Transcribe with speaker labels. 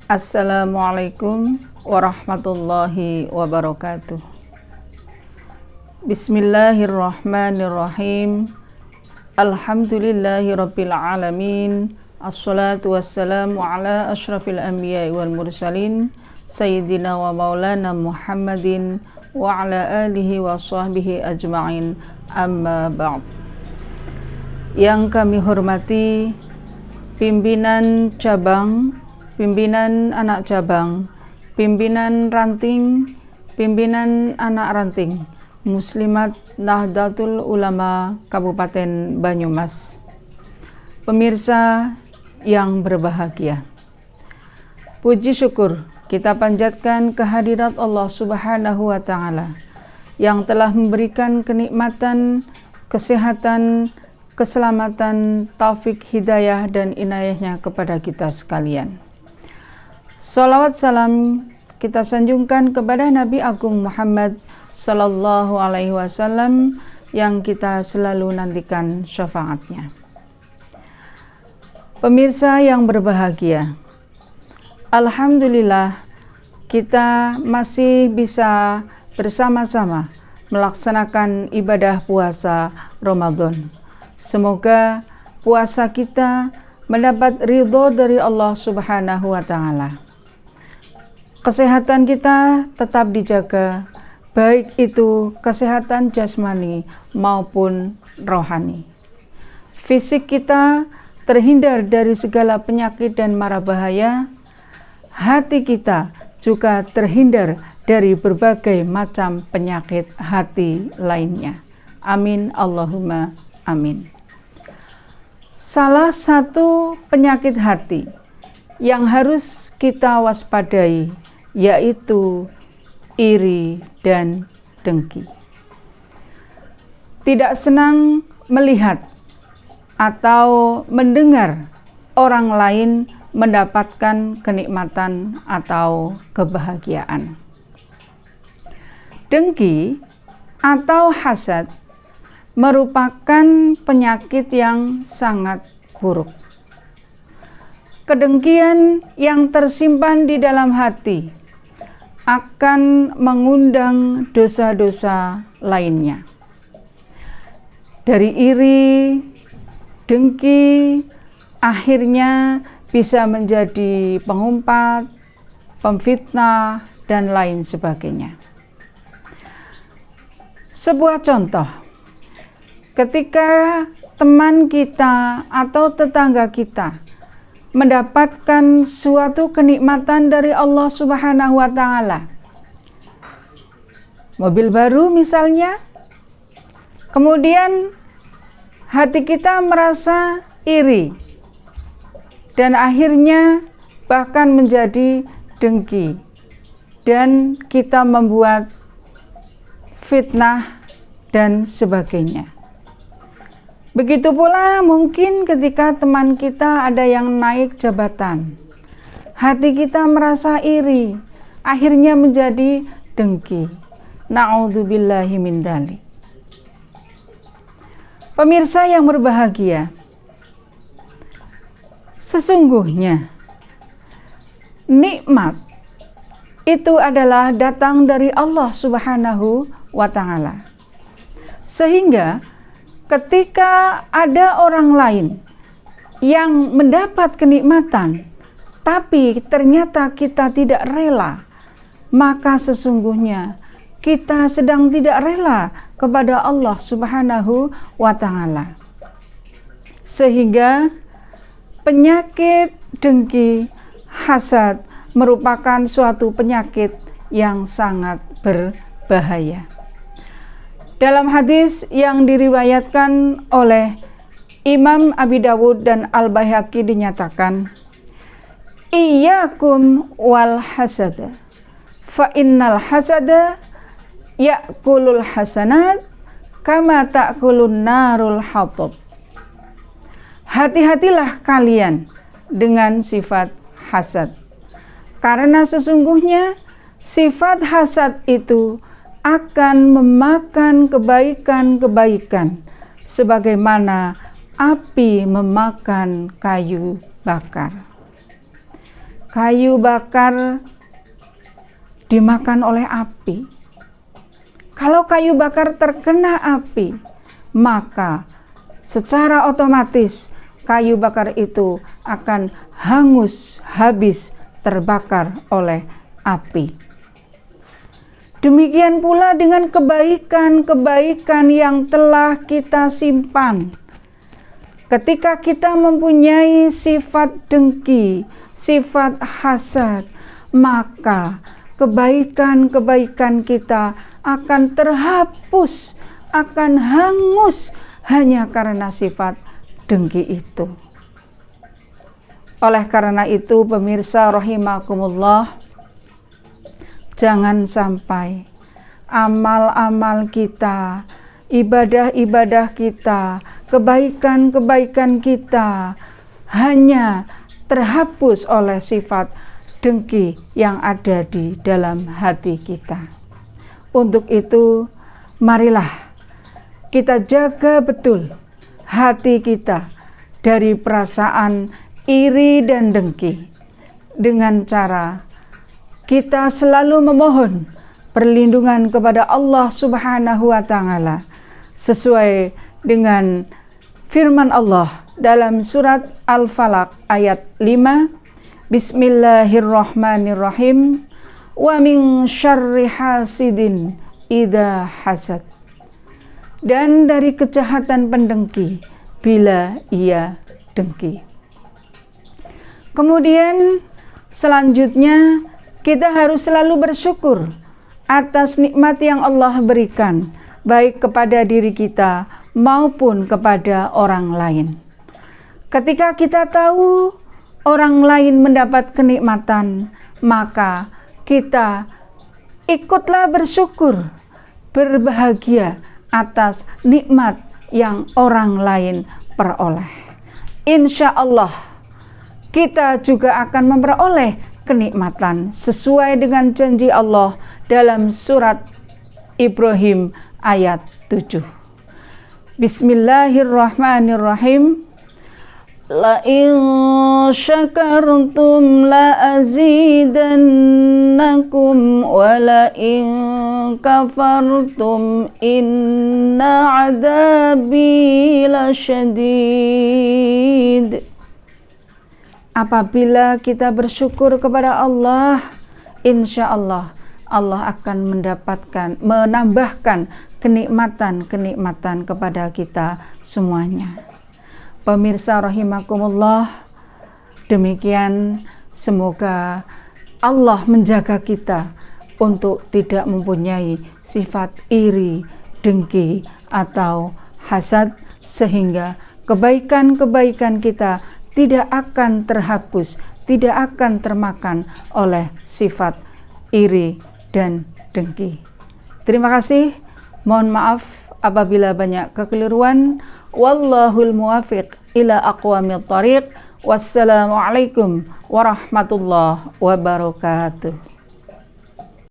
Speaker 1: Assalamualaikum warahmatullahi wabarakatuh. Bismillahirrahmanirrahim. Alhamdulillahirabbil alamin. Assalatu wassalamu ala asyrafil anbiya'i wal mursalin sayyidina wa maulana Muhammadin wa ala alihi wa sahbihi ajma'in. Amma ba'd. Yang kami hormati pimpinan cabang, pimpinan anak cabang, pimpinan ranting, pimpinan anak ranting, Muslimat Nahdlatul Ulama Kabupaten Banyumas. Pemirsa yang berbahagia, puji syukur kita panjatkan kehadirat Allah Subhanahu wa Ta'ala yang telah memberikan kenikmatan, kesehatan, keselamatan, taufik, hidayah, dan inayahnya kepada kita sekalian. Salawat salam kita sanjungkan kepada Nabi Agung Muhammad Sallallahu Alaihi Wasallam yang kita selalu nantikan syafaatnya. Pemirsa yang berbahagia, alhamdulillah kita masih bisa bersama-sama melaksanakan ibadah puasa Ramadan. Semoga puasa kita mendapat ridho dari Allah Subhanahu wa Ta'ala. Kesehatan kita tetap dijaga, baik itu kesehatan jasmani maupun rohani. Fisik kita terhindar dari segala penyakit dan mara bahaya. Hati kita juga terhindar dari berbagai macam penyakit hati lainnya. Amin Allahumma amin. Salah satu penyakit hati yang harus kita waspadai yaitu iri dan dengki. Tidak senang melihat atau mendengar orang lain mendapatkan kenikmatan atau kebahagiaan. Dengki atau hasad merupakan penyakit yang sangat buruk. Kedengkian yang tersimpan di dalam hati akan mengundang dosa-dosa lainnya. Dari iri, dengki, akhirnya bisa menjadi pengumpat, pemfitnah, dan lain sebagainya. Sebuah contoh, ketika teman kita atau tetangga kita mendapatkan suatu kenikmatan dari Allah Subhanahu wa Ta'ala, mobil baru misalnya, kemudian hati kita merasa iri dan akhirnya bahkan menjadi dengki dan kita membuat fitnah dan sebagainya. Begitu pula mungkin ketika teman kita ada yang naik jabatan, hati kita merasa iri, akhirnya menjadi dengki. Na'udzubillahi min dzalik. Pemirsa yang berbahagia, sesungguhnya nikmat itu adalah datang dari Allah Subhanahu wa Ta'ala. Sehingga ketika ada orang lain yang mendapat kenikmatan, tapi ternyata kita tidak rela, maka sesungguhnya kita sedang tidak rela kepada Allah Subhanahu wa Ta'ala. Sehingga penyakit dengki, hasad merupakan suatu penyakit yang sangat berbahaya. Dalam hadis yang diriwayatkan oleh Imam Abi Dawud dan Al-Baihaqi dinyatakan, Iyyakum wal hasada, fa innal hasada ya'kulul hasanat kama ta'kulun narul hatab. Hati-hatilah kalian dengan sifat hasad, karena sesungguhnya sifat hasad itu akan memakan kebaikan-kebaikan sebagaimana api memakan kayu bakar. kayu bakar dimakan oleh api. Kalau kayu bakar terkena api, maka secara otomatis kayu bakar itu akan hangus, habis, terbakar oleh api. Demikian pula dengan kebaikan-kebaikan yang telah kita simpan. Ketika kita mempunyai sifat dengki, sifat hasad, maka kebaikan-kebaikan kita akan terhapus, akan hangus hanya karena sifat dengki itu. Oleh karena itu, pemirsa rahimakumullah, jangan sampai amal-amal kita, ibadah-ibadah kita, kebaikan-kebaikan kita hanya terhapus oleh sifat dengki yang ada di dalam hati kita. Untuk itu, marilah kita jaga betul hati kita dari perasaan iri dan dengki dengan cara kita selalu memohon perlindungan kepada Allah Subhanahu wa Ta'ala sesuai dengan firman Allah dalam surat Al-Falaq ayat 5, Bismillahirrahmanirrahim, wa min syarri hasidin idza hasad. Dan dari kejahatan pendengki bila ia dengki. Kemudian selanjutnya kita harus selalu bersyukur atas nikmat yang Allah berikan, baik kepada diri kita maupun kepada orang lain. Ketika kita tahu orang lain mendapat kenikmatan, maka kita ikutlah bersyukur, berbahagia atas nikmat yang orang lain peroleh. Insya Allah kita juga akan memperoleh kenikmatan sesuai dengan janji Allah dalam surat Ibrahim ayat 7. Bismillahirrahmanirrahim. La in syakartum la azidannakum wa la in kafartum inna adabi lasyadid. Apabila kita bersyukur kepada Allah, insya Allah Allah akan menambahkan kenikmatan-kenikmatan kepada kita semuanya. Pemirsa rahimakumullah, demikian semoga Allah menjaga kita untuk tidak mempunyai sifat iri, dengki, atau hasad, sehingga kebaikan-kebaikan kita tidak akan terhapus, tidak akan termakan oleh sifat iri dan dengki. Terima kasih. Mohon maaf apabila banyak kekeliruan. Wallahul muwafiq ila aqwamit thariq. Wassalamualaikum warahmatullahi wabarakatuh.